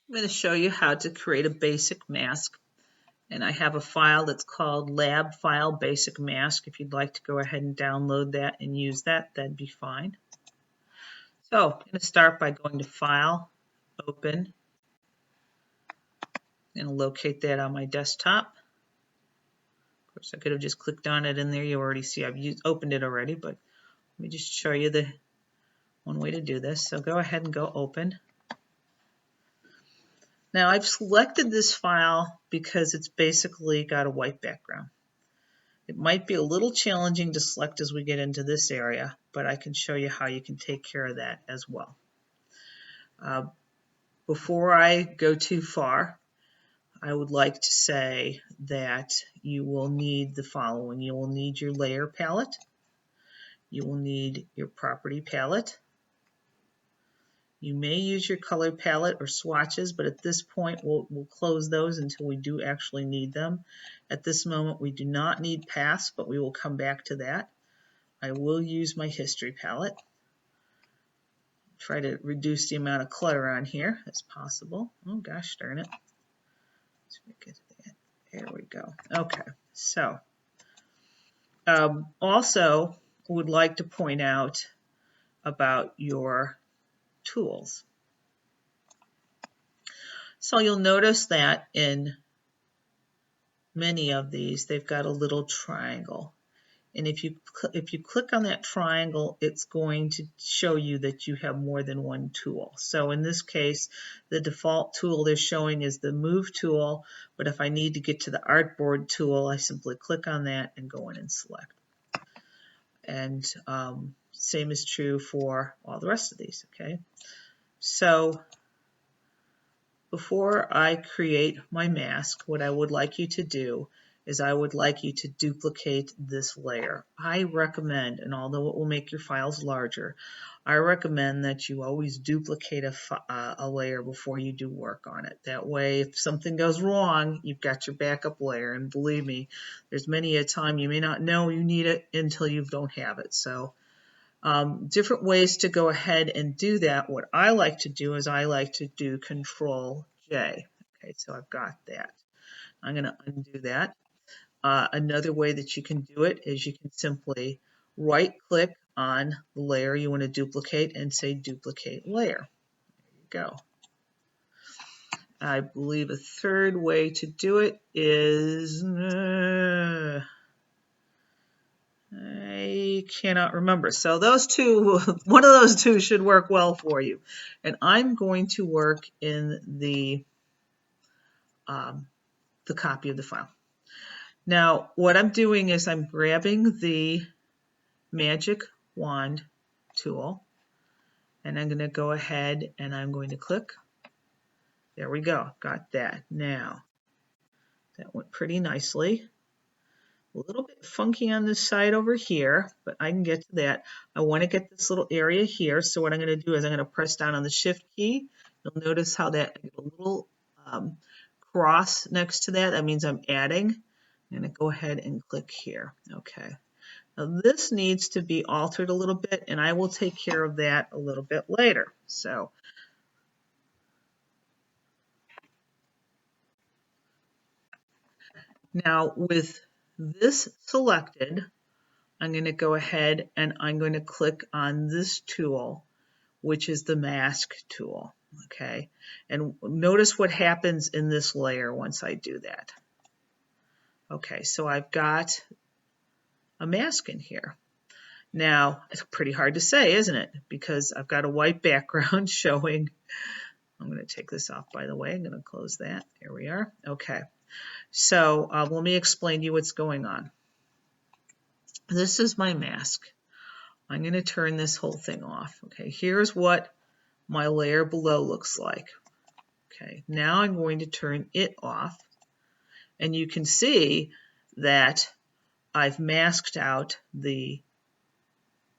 I'm going to show you how to create a basic mask. And I have a file that's called lab file basic mask. If you'd like to go ahead and download that and use that, that'd be fine. So I'm going to start by going to File, Open. I'm going to locate that on my desktop. Of course, I could have just clicked on it in there. You already see I've opened it already, but let me just show you the one way to do this. So go ahead and go Open. Now I've selected this file because it's basically got a white background. It might be a little challenging to select as we get into this area, but I can show you how you can take care of that as well. Before I go too far, I would like to say that you will need the following. You will need your layer palette. You will need your property palette. You may use your color palette or swatches, but at this point we'll close those until we do actually need them. At this moment we do not need paths, but we will come back to that. I will use my history palette. Try to reduce the amount of clutter on here as possible. Oh gosh darn it. Let's make it that. There we go. Okay, so also would like to point out about your tools. So you'll notice that in many of these, they've got a little triangle. And if you click on that triangle, it's going to show you that you have more than one tool. So in this case, the default tool they're showing is the Move tool, but if I need to get to the Artboard tool, I simply click on that and go in and select. And same is true for all the rest of these, okay? So before I create my mask, what I would like you to do is I would like you to duplicate this layer. I recommend, and although it will make your files larger, I recommend that you always duplicate a layer before you do work on it. That way, if something goes wrong, you've got your backup layer. And believe me, there's many a time you may not know you need it until you don't have it. So different ways to go ahead and do that. What I like to do is I like to do Control J. Okay, so I've got that. I'm going to undo that. Another way that you can do it is you can simply right click on the layer you want to duplicate and say duplicate layer. There you go. I believe a third way to do it is I cannot remember. So those two, one of those two should work well for you. And I'm going to work in the copy of the file. Now, what I'm doing is I'm grabbing the Magic Wand tool, and I'm going to go ahead and I'm going to click. There we go. Got that. Now, that went pretty nicely. A little bit funky on this side over here, but I can get to that. I want to get this little area here, so what I'm going to do is I'm going to press down on the Shift key. You'll notice how that a little cross next to that. That means I'm adding. I'm going to go ahead and click here. Okay. Now this needs to be altered a little bit, and I will take care of that a little bit later. So now with this selected, I'm going to go ahead and I'm going to click on this tool, which is the mask tool. Okay, and notice what happens in this layer once I do that. Okay, so I've got a mask in here. Now, it's pretty hard to say, isn't it? Because I've got a white background showing. I'm going to take this off, by the way. I'm going to close that. Here we are. Okay, so let me explain to you what's going on. This is my mask. I'm going to turn this whole thing off. Okay, here's what my layer below looks like. Okay, now I'm going to turn it off, and you can see that I've masked out the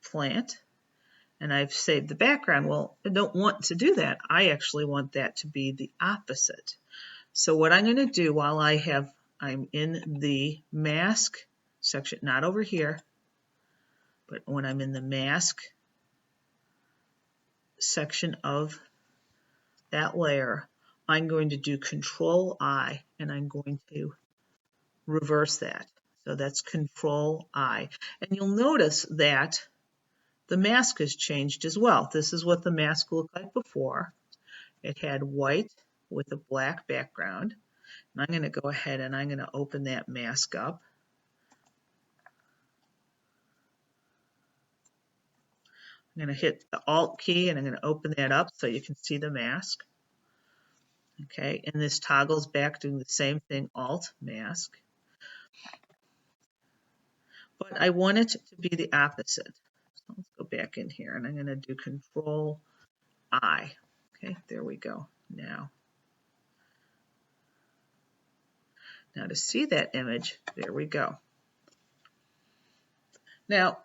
plant and I've saved the background. Well, I don't want to do that. I actually want that to be the opposite. So what I'm going to do while I'm in the mask section, not over here, but when I'm in the mask section of that layer, I'm going to do Control I, and I'm going to reverse that. So that's Control I. And you'll notice that the mask has changed as well. This is what the mask looked like before. It had white with a black background. And I'm going to go ahead and I'm going to open that mask up. I'm going to hit the Alt key and I'm going to open that up so you can see the mask. Okay, and this toggles back doing the same thing, Alt, mask. But I want it to be the opposite. So let's go back in here and I'm going to do Control I. Okay, there we go. Now to see that image, there we go. Now,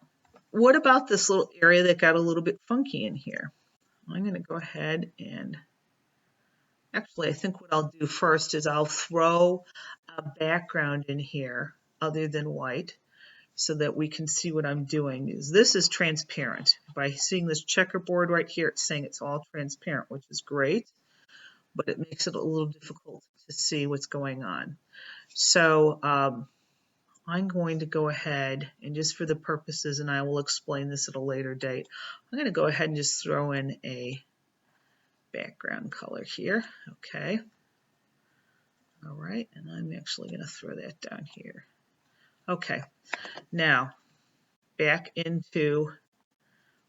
what about this little area that got a little bit funky in here? I'm going to go ahead and actually, I think what I'll do first is I'll throw a background in here other than white so that we can see what I'm doing. This is transparent. By seeing this checkerboard right here, it's saying it's all transparent, which is great, but it makes it a little difficult to see what's going on. So I'm going to go ahead and just for the purposes, and I will explain this at a later date, I'm going to go ahead and just throw in a background color here. Okay. All right, and I'm actually going to throw that down here. Okay, now back into,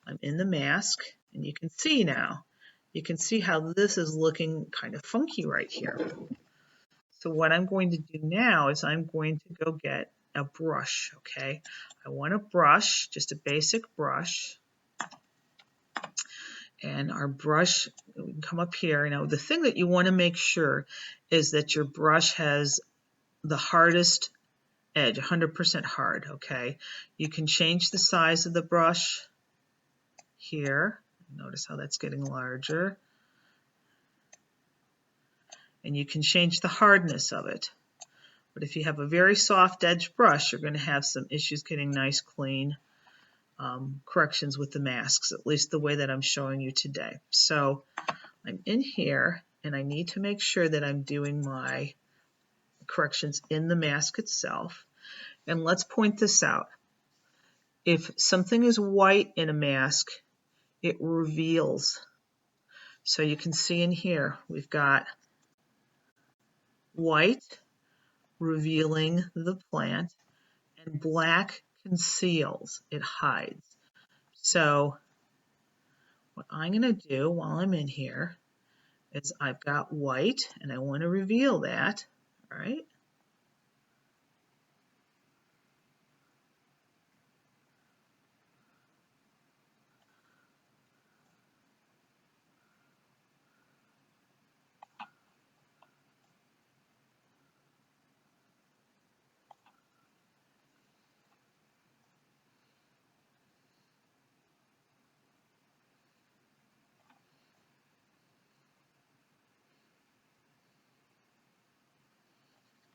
I'm in the mask, and you can see now, you can see how this is looking kind of funky right here. So what I'm going to do now is I'm going to go get a brush, okay? I want a brush, just a basic brush. And our brush, we can come up here. Now the thing that you want to make sure is that your brush has the hardest edge, 100% hard, okay? You can change the size of the brush here. Notice how that's getting larger. And you can change the hardness of it. But if you have a very soft edge brush, you're going to have some issues getting nice, clean corrections with the masks, at least the way that I'm showing you today. So I'm in here, and I need to make sure that I'm doing my corrections in the mask itself. And let's point this out. If something is white in a mask, it reveals. So you can see in here, we've got white revealing the plant, and black conceals, it hides. So what I'm going to do while I'm in here is I've got white, and I want to reveal that, all right?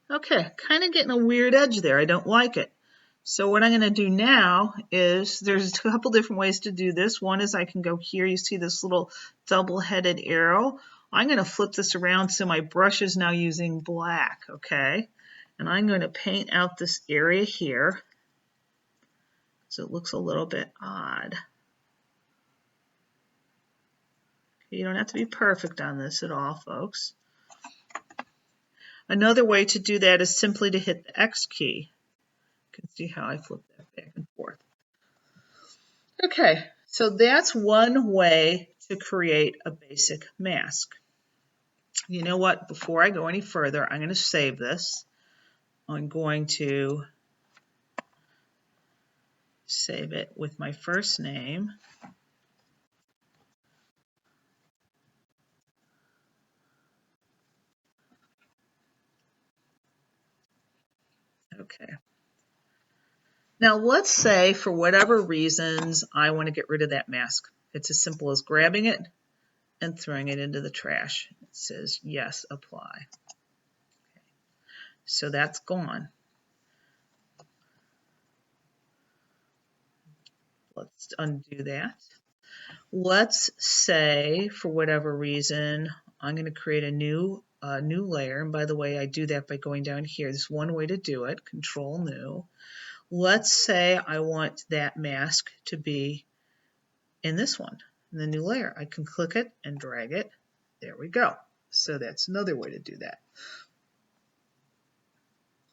Okay, kind of getting a weird edge there. I don't like it. So what I'm going to do now is there's a couple different ways to do this. One is I can go here. You see this little double-headed arrow. I'm going to flip this around so my brush is now using black, okay? And I'm going to paint out this area here so it looks a little bit odd. You don't have to be perfect on this at all, folks. Another way to do that is simply to hit the X key. You can see how I flip that back and forth. Okay, so that's one way to create a basic mask. You know what? Before I go any further, I'm going to save this. I'm going to save it with my first name. Okay. Now let's say for whatever reasons I want to get rid of that mask. It's as simple as grabbing it and throwing it into the trash. It says yes, apply. Okay. So that's gone. Let's undo that. Let's say for whatever reason I'm going to create a new layer. And by the way, I do that by going down here. There's one way to do it, Control New. Let's say I want that mask to be in this one, in the new layer. I can click it and drag it. There we go. So that's another way to do that.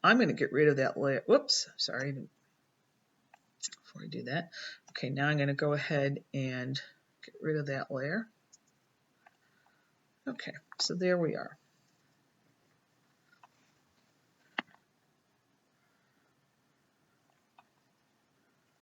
I'm going to get rid of that layer. Whoops, sorry. Before I do that. Okay, now I'm going to go ahead and get rid of that layer. Okay, so there we are.